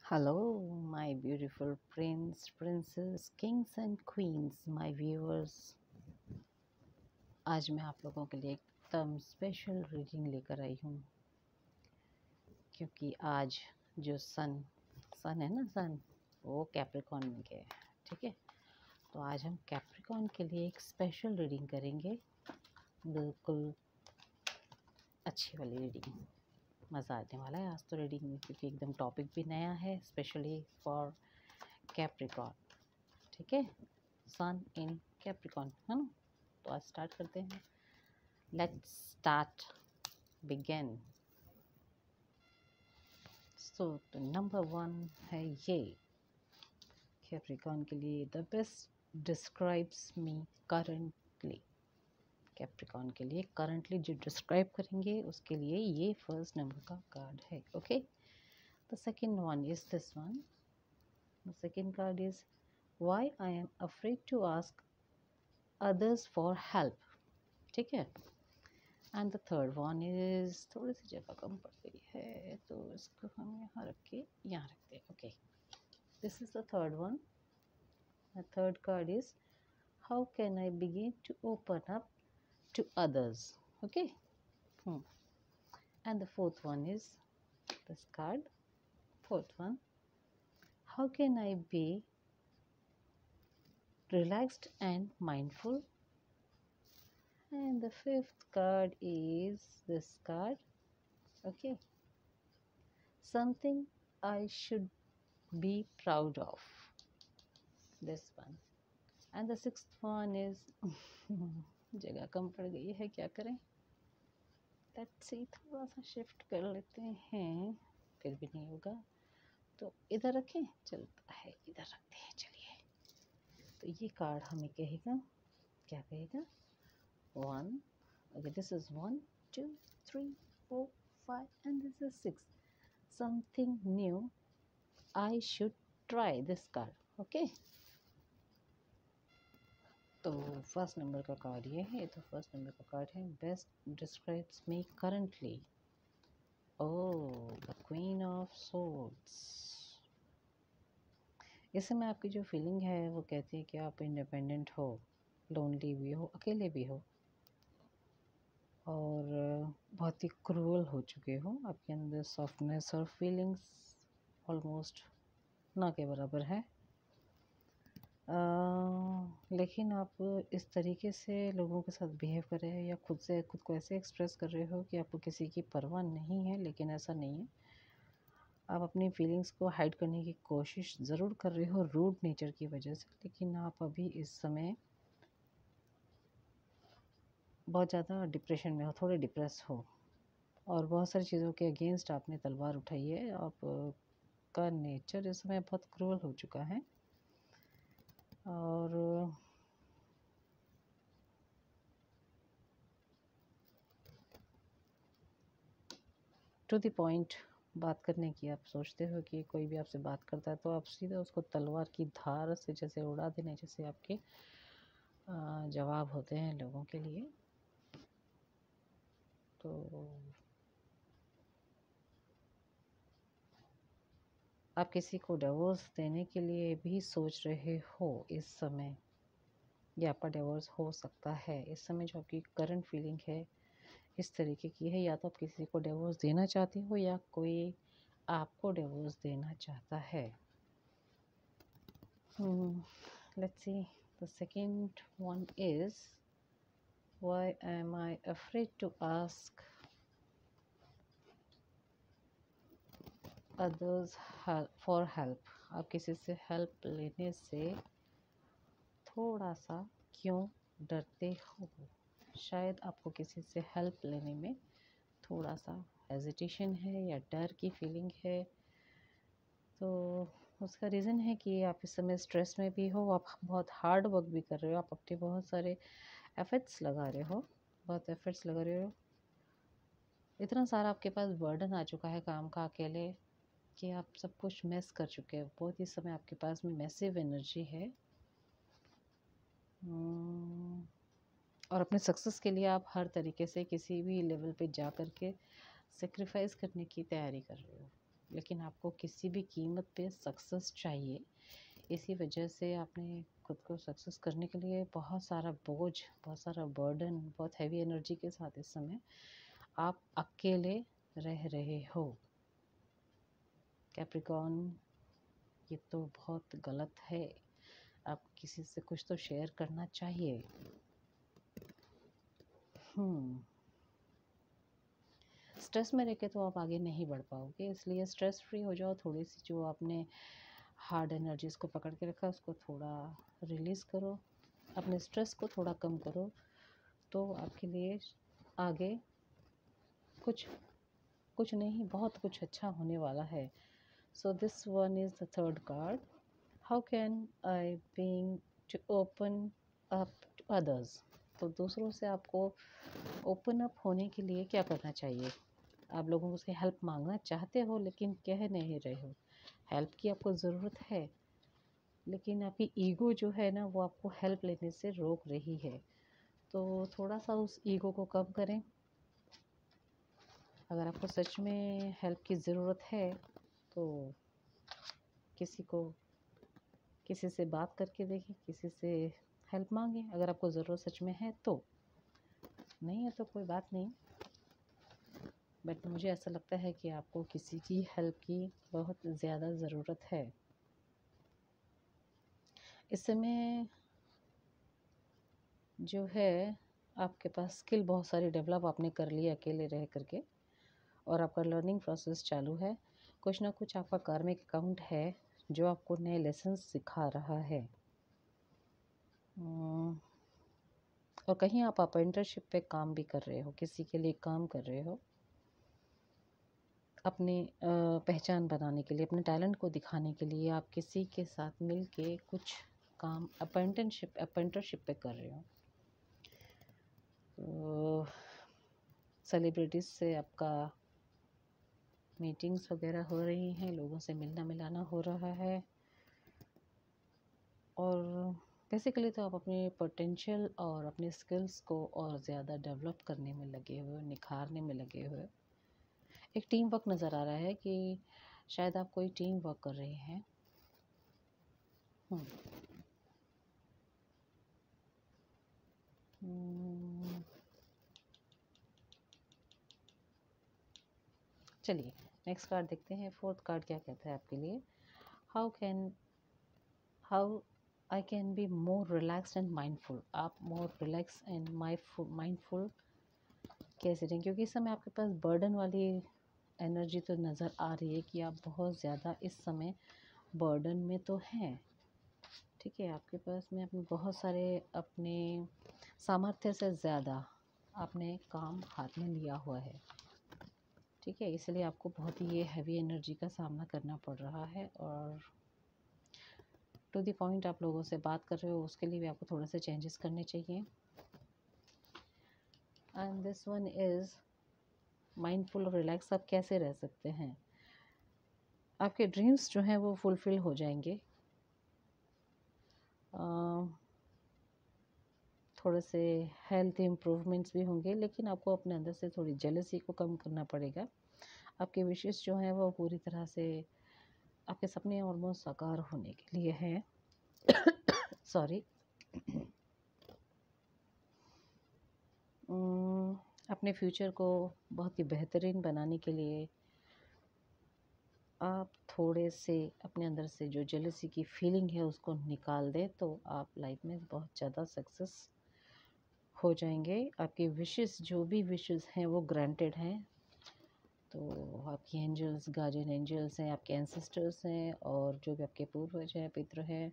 Hello, my beautiful prince, princess, kings and queens, my viewers। आज मैं आप लोगों के लिए एकदम स्पेशल रीडिंग लेकर आई हूँ, क्योंकि आज जो सन है ना, सन वो कैप्रिकॉर्न में गया है। ठीक है, तो आज हम कैप्रिकॉर्न के लिए एक स्पेशल रीडिंग करेंगे, बिल्कुल अच्छी वाली रीडिंग। मज़ा आने वाला है आज तो रीडिंग में, क्योंकि एकदम टॉपिक भी नया है, स्पेशली फॉर कैप्रिकॉर्न। ठीक है, सन इन कैप्रिकॉर्न है ना। तो आज स्टार्ट करते हैं। Let's start, begin. सो तो नंबर 1 है ये कैप्रिकॉर्न के लिए, the best describes me currently. Capricorn के लिए करंटली जो डिस्क्राइब करेंगे उसके लिए ये फर्स्ट नंबर का कार्ड है। Okay, the second one is this one. The second card is why I am afraid to ask others for help. ठीक है, and the third one is, थोड़ी सी जगह कम पड़ गई है तो इसको हम यहाँ रख के यहाँ रखते हैं। Okay, this is the third one. The third card is how can I begin to open up to others. Okay, and the fourth one is this card, fourth one, how can I be relaxed and mindful. And the fifth card is this card. Okay, something I should be proud of, this one. And the sixth one is जगह कम पड़ गई है, क्या करें। Let's see, थोड़ा सा shift कर लेते हैं, फिर भी नहीं होगा तो इधर रखें, चलता है, इधर रखते हैं। चलिए, तो ये कार्ड हमें कहेगा, क्या कहेगा, 1, okay, this is 1 2 3 4 5 and this is 6, something new I should try, this card. Okay, तो फर्स्ट नंबर का कार्ड ये है, तो फर्स्ट नंबर का कार्ड है best describes me currently. Oh, the queen of swords. इस समय आपकी जो फीलिंग है वो कहती है कि आप इंडिपेंडेंट हो, लोनली भी हो, अकेले भी हो, और बहुत ही क्रूअल हो चुके हो। आपके अंदर सॉफ्टनेस और फीलिंग्स ऑलमोस्ट ना के बराबर है। लेकिन आप इस तरीके से लोगों के साथ बिहेव कर रहे हो, या खुद को ऐसे एक्सप्रेस कर रहे हो कि आपको किसी की परवाह नहीं है, लेकिन ऐसा नहीं है। आप अपनी फीलिंग्स को हाइड करने की कोशिश ज़रूर कर रहे हो रूड नेचर की वजह से, लेकिन आप अभी इस समय बहुत ज़्यादा डिप्रेशन में हो, थोड़े डिप्रेस हो, और बहुत सारी चीज़ों के अगेंस्ट आपने तलवार उठाई है। आप का नेचर इस समय बहुत क्रूअल हो चुका है, और टू द पॉइंट बात करने की आप सोचते हो कि कोई भी आपसे बात करता है तो आप सीधा उसको तलवार की धार से जैसे उड़ा देने, जैसे आपके जवाब होते हैं लोगों के लिए। तो आप किसी को डिवोर्स देने के लिए भी सोच रहे हो इस समय, या आपका डिवोर्स हो सकता है इस समय। जो आपकी करंट फीलिंग है इस तरीके की है, या तो आप किसी को डिवोर्स देना चाहते हो या कोई आपको डिवोर्स देना चाहता है। Let's see, the second one is why am I afraid to ask others for help। आप किसी से हेल्प लेने से थोड़ा सा क्यों डरते हो। शायद आपको किसी से हेल्प लेने में थोड़ा सा हेजिटेशन है या डर की फीलिंग है। तो उसका रीज़न है कि आप इस समय स्ट्रेस में भी हो, आप बहुत हार्ड वर्क भी कर रहे हो, आप अपने बहुत सारे एफर्ट्स लगा रहे हो, बहुत एफर्ट्स लगा रहे हो। इतना सारा आपके पास बर्डन आ चुका है काम का अकेले, कि आप सब कुछ मिस कर चुके हो। बहुत ही समय आपके पास में मैसिव एनर्जी है, और अपने सक्सेस के लिए आप हर तरीके से किसी भी लेवल पे जा कर के सेक्रीफाइस करने की तैयारी कर रहे हो। लेकिन आपको किसी भी कीमत पे सक्सेस चाहिए। इसी वजह से आपने खुद को सक्सेस करने के लिए बहुत सारा बोझ, बहुत सारा बर्डन, बहुत हैवी एनर्जी के साथ इस समय आप अकेले रह रहे हो। कैप्रिकॉर्न, ये तो बहुत गलत है। आप किसी से कुछ तो शेयर करना चाहिए। स्ट्रेस में रह के तो आप आगे नहीं बढ़ पाओगे, इसलिए स्ट्रेस फ्री हो जाओ। थोड़ी सी जो आपने हार्ड एनर्जीज़ को पकड़ के रखा उसको थोड़ा रिलीज़ करो, अपने स्ट्रेस को थोड़ा कम करो, तो आपके लिए आगे कुछ कुछ नहीं बहुत कुछ अच्छा होने वाला है। So this one is the third card. How can I being to open up to others. तो दूसरों से आपको ओपन अप होने के लिए क्या करना चाहिए? आप लोगों से हेल्प मांगना चाहते हो लेकिन कह नहीं रहे हो। हेल्प की आपको ज़रूरत है, लेकिन आपकी ईगो जो है ना वो आपको हेल्प लेने से रोक रही है। तो थोड़ा सा उस ईगो को कम करें। अगर आपको सच में हेल्प की ज़रूरत है तो किसी से बात करके देखें, किसी से हेल्प मांगें अगर आपको ज़रूरत सच में है तो। नहीं है तो कोई बात नहीं, बट मुझे ऐसा लगता है कि आपको किसी की हेल्प की बहुत ज़्यादा ज़रूरत है इस समय। जो है आपके पास स्किल बहुत सारी डेवलप आपने कर ली अकेले रह करके, और आपका लर्निंग प्रोसेस चालू है। कुछ ना कुछ आपका कार्मिक अकाउंट है जो आपको नए लेसन सिखा रहा है। और कहीं आप अप्रेंटिसशिप पे काम भी कर रहे हो, किसी के लिए काम कर रहे हो, अपने पहचान बनाने के लिए, अपने टैलेंट को दिखाने के लिए आप किसी के साथ मिल के कुछ काम अप्रेंटिसशिप पे कर रहे हो। तो सेलिब्रिटीज़ से आपका मीटिंग्स वगैरह हो रही हैं, लोगों से मिलना मिलाना हो रहा है, और बेसिकली तो आप अपने पोटेंशियल और अपने स्किल्स को और ज़्यादा डेवलप करने में लगे हुए, निखारने में लगे हुए। एक टीम वर्क नज़र आ रहा है कि शायद आप कोई टीम वर्क कर रहे हैं। चलिए नेक्स्ट कार्ड देखते हैं। फोर्थ कार्ड क्या कहता है आपके लिए? How I can be more relaxed and mindful. आप मोर रिलैक्स एंड माइंडफुल कैसे रहें? क्योंकि इस समय आपके पास बर्डन वाली एनर्जी तो नज़र आ रही है कि आप बहुत ज़्यादा इस समय बर्डन में तो हैं। ठीक है, आपके पास में अपने बहुत सारे अपने सामर्थ्य से ज़्यादा आपने काम हाथ में लिया हुआ है। ठीक है, इसलिए आपको बहुत ही ये हैवी एनर्जी का सामना करना पड़ रहा है, और टू द पॉइंट आप लोगों से बात कर रहे हो, उसके लिए भी आपको थोड़े से चेंजेस करने चाहिए। And this one is mindful और रिलैक्स। आप कैसे रह सकते हैं? आपके ड्रीम्स जो हैं वो फुलफ़िल हो जाएंगे। थोड़े से हेल्थ इम्प्रूवमेंट्स भी होंगे, लेकिन आपको अपने अंदर से थोड़ी जेलसी को कम करना पड़ेगा। आपके विशेष जो हैं वो पूरी तरह से आपके सपने ऑलमोस्ट साकार होने के लिए हैं। सॉरी। अपने फ्यूचर को बहुत ही बेहतरीन बनाने के लिए आप थोड़े से अपने अंदर से जो जेलसी की फीलिंग है उसको निकाल दें, तो आप लाइफ में बहुत ज़्यादा सक्सेस हो जाएंगे। आपकी विशेस जो भी विशेस हैं वो ग्रांटेड हैं। तो आपकी एंजल्स, गार्जियन एंजल्स हैं, आपके एंसेस्टर्स हैं, और जो भी आपके पूर्वज हैं, पितृ हैं,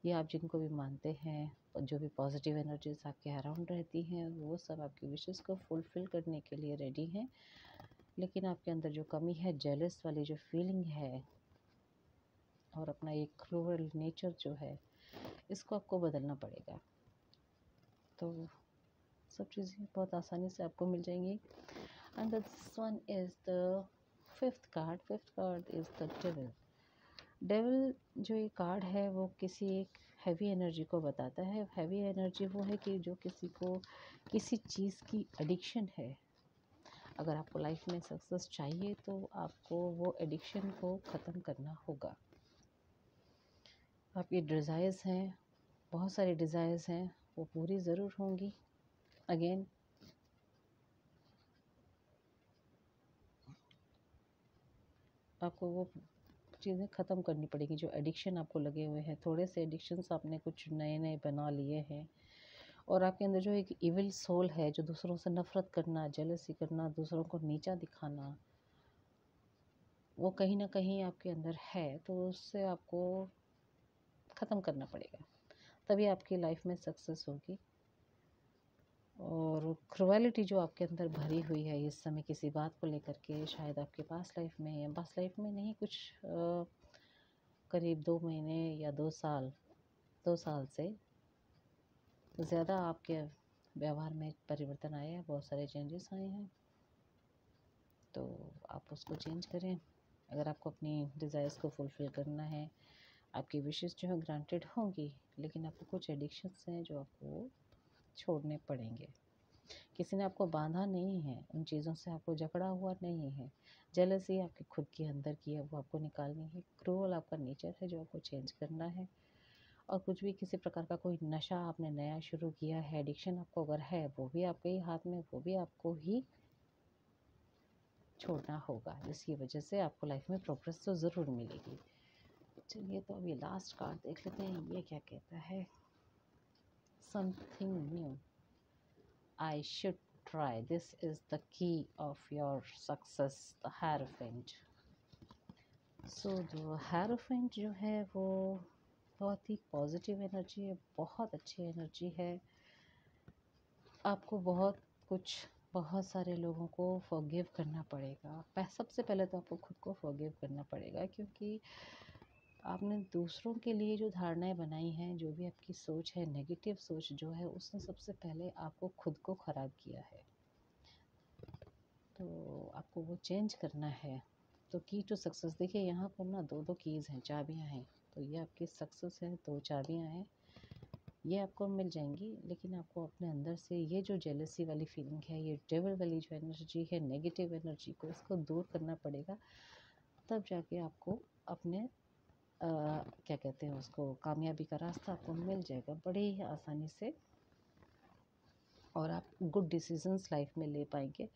या आप जिनको भी मानते हैं, और जो भी पॉजिटिव एनर्जीज आपके अराउंड रहती हैं, वो सब आपकी विशेस को फुलफ़िल करने के लिए रेडी हैं। लेकिन आपके अंदर जो कमी है, जेलस वाली जो फीलिंग है, और अपना एक क्रूअल नेचर जो है, इसको आपको बदलना पड़ेगा। तो सब चीज़ें बहुत आसानी से आपको मिल जाएंगी। And this one is the fifth card. Fifth card is the devil. Devil जो ये कार्ड है वो किसी एक हैवी एनर्जी को बताता है। हैवी एनर्जी वो है कि जो किसी को किसी चीज़ की एडिक्शन है। अगर आपको लाइफ में सक्सेस चाहिए तो आपको वो एडिक्शन को ख़त्म करना होगा। आपकी डिज़ायर्स हैं, बहुत सारी डिज़ायर्स हैं, वो पूरी ज़रूर होंगी। अगेन आपको वो चीज़ें ख़त्म करनी पड़ेगी जो एडिक्शन आपको लगे हुए हैं। थोड़े से एडिक्शंस आपने कुछ नए नए बना लिए हैं, और आपके अंदर जो एक इविल सोल है, जो दूसरों से नफ़रत करना, जेलसी करना, दूसरों को नीचा दिखाना, वो कहीं ना कहीं आपके अंदर है, तो उससे आपको ख़त्म करना पड़ेगा, तभी आपकी लाइफ में सक्सेस होगी। और क्रुएलिटी जो आपके अंदर भरी हुई है इस समय किसी बात को लेकर के, शायद आपके पास लाइफ में या पास लाइफ में नहीं, कुछ करीब 2 महीने या 2 साल से ज़्यादा आपके व्यवहार में परिवर्तन आया है, बहुत सारे चेंजेस आए हैं। तो आप उसको चेंज करें। अगर आपको अपनी डिज़ायर्स को फुलफ़िल करना है, आपकी विशेस जो है ग्रांटेड होंगी, लेकिन आपको कुछ एडिक्शंस हैं जो आपको छोड़ने पड़ेंगे। किसी ने आपको बांधा नहीं है, उन चीज़ों से आपको जकड़ा हुआ नहीं है। जेलसी आपके खुद के अंदर की है, वो आपको निकालनी है। क्रूअल आपका नेचर है जो आपको चेंज करना है। और कुछ भी किसी प्रकार का कोई नशा आपने नया शुरू किया है, एडिक्शन आपको अगर है, वो भी आपके ही हाथ में, वो भी आपको ही छोड़ना होगा, जिसकी वजह से आपको लाइफ में प्रोग्रेस तो ज़रूर मिलेगी। चलिए, तो अभी लास्ट कार्ड देख लेते हैं, ये क्या कहता है। Something new I should try. This is the key of your success, the Hierophant. So the Hierophant जो है वो बहुत ही पॉजिटिव एनर्जी है, बहुत अच्छी एनर्जी है। आपको बहुत सारे लोगों को फॉरगिव करना पड़ेगा। सबसे पहले तो आपको खुद को फॉरगिव करना पड़ेगा, क्योंकि आपने दूसरों के लिए जो धारणाएं बनाई हैं, जो भी आपकी सोच है, नेगेटिव सोच जो है, उसने सबसे पहले आपको खुद को ख़राब किया है। तो आपको वो चेंज करना है। तो की टू सक्सेस, देखिए यहाँ पर ना 2 कीज़ हैं, चाबियाँ हैं। तो ये आपकी सक्सेस है, 2 चाबियाँ हैं, ये आपको मिल जाएंगी। लेकिन आपको अपने अंदर से ये जो जेलसी वाली फीलिंग है, ये डेविल वाली जो एनर्जी है, नेगेटिव एनर्जी को, इसको दूर करना पड़ेगा। तब जाके आपको अपने क्या कहते हैं उसको, कामयाबी का रास्ता आपको मिल जाएगा बड़े ही आसानी से, और आप गुड डिसीजंस लाइफ में ले पाएंगे।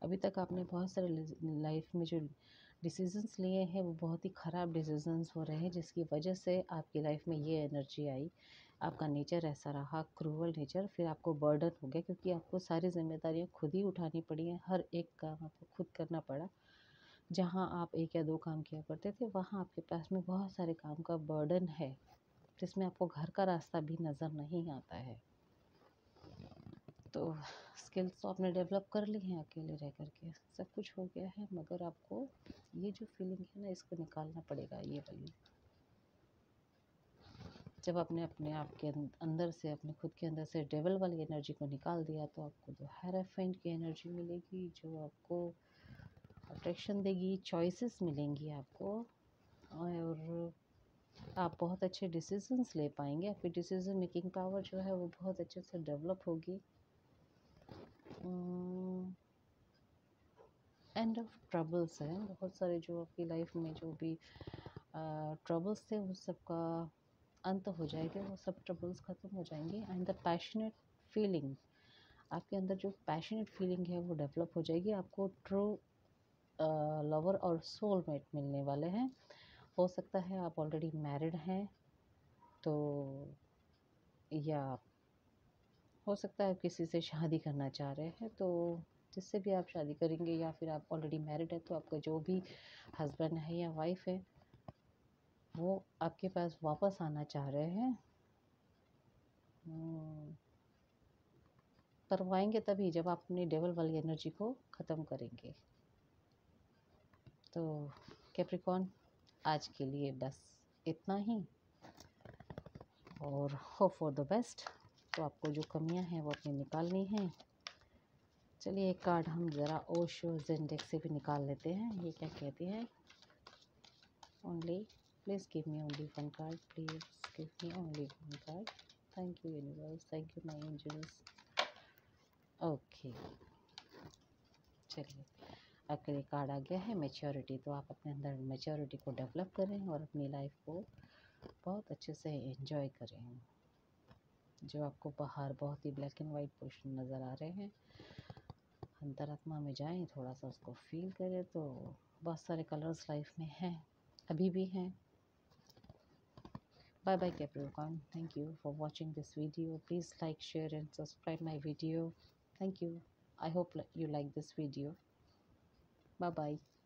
अभी तक आपने बहुत सारे लाइफ में जो डिसीजंस लिए हैं, वो बहुत ही ख़राब डिसीजंस हो रहे हैं, जिसकी वजह से आपकी लाइफ में ये एनर्जी आई। आपका नेचर ऐसा रहा, क्रूअल नेचर। फिर आपको बर्डन हो गया, क्योंकि आपको सारी जिम्मेदारियाँ खुद ही उठानी पड़ी हैं, हर एक काम आपको खुद करना पड़ा। जहाँ आप 1 या 2 काम किया करते थे, वहाँ आपके पास में बहुत सारे काम का बर्डन है, जिसमें आपको घर का रास्ता भी नज़र नहीं आता है। तो स्किल्स तो आपने डेवलप कर ली हैं, अकेले रह कर के सब कुछ हो गया है, मगर आपको ये जो फीलिंग है ना, इसको निकालना पड़ेगा, ये वाली। जब आपने अपने आप के अंदर से, अपने खुद के अंदर से डेविल वाली एनर्जी को निकाल दिया, तो आपको तो हायराफेंट की एनर्जी मिलेगी, जो आपको अट्रैक्शन देगी, चॉइसेस मिलेंगी आपको, और आप बहुत अच्छे डिसीजंस ले पाएंगे। आपकी डिसीजन मेकिंग पावर जो है वो बहुत अच्छे से डेवलप होगी। एंड ऑफ ट्रबल्स हैं, बहुत सारे जो आपकी लाइफ में जो भी ट्रबल्स थे, वो सब का अंत हो जाएगा, वो सब ट्रबल्स ख़त्म हो जाएंगे। एंड द पैशनेट फीलिंग, आपके अंदर जो पैशनेट फीलिंग है वो डेवलप हो जाएगी। आपको ट्रू लवर और सोलमेट मिलने वाले हैं। हो सकता है आप ऑलरेडी मैरिड हैं, तो या हो सकता है किसी से शादी करना चाह रहे हैं, तो जिससे भी आप शादी करेंगे, या फिर आप ऑलरेडी मैरिड है, तो आपका जो भी हस्बैंड है या वाइफ है, वो आपके पास वापस आना चाह रहे हैं। पर वो आएंगे तभी जब आप अपनी डेविल वाली एनर्जी को ख़त्म करेंगे। तो कैप्रिकॉर्न, आज के लिए बस इतना ही, और होप फॉर द बेस्ट। तो आपको जो कमियां हैं वो अपनी निकालनी हैं। चलिए, एक कार्ड हम ज़रा ओशो ज़ेंडेक से भी निकाल लेते हैं। ये क्या कहती है। Only please give me only 1 card, please give me only 1 card. Thank you universe, thank you my angels. Okay, चलिए, आपके लिए कार्ड आ गया है मैच्योरिटी। तो आप अपने अंदर मैच्योरिटी को डेवलप करें और अपनी लाइफ को बहुत अच्छे से एंजॉय करें। जो आपको बाहर बहुत ही ब्लैक एंड वाइट पोर्शन नज़र आ रहे हैं, अंतरात्मा में जाएं, थोड़ा सा उसको फील करें, तो बहुत सारे कलर्स लाइफ में हैं, अभी भी हैं। Bye bye Capricorn. Thank you for watching this video. Please like, share and subscribe my video. Thank you. I hope you like this video. Bye bye.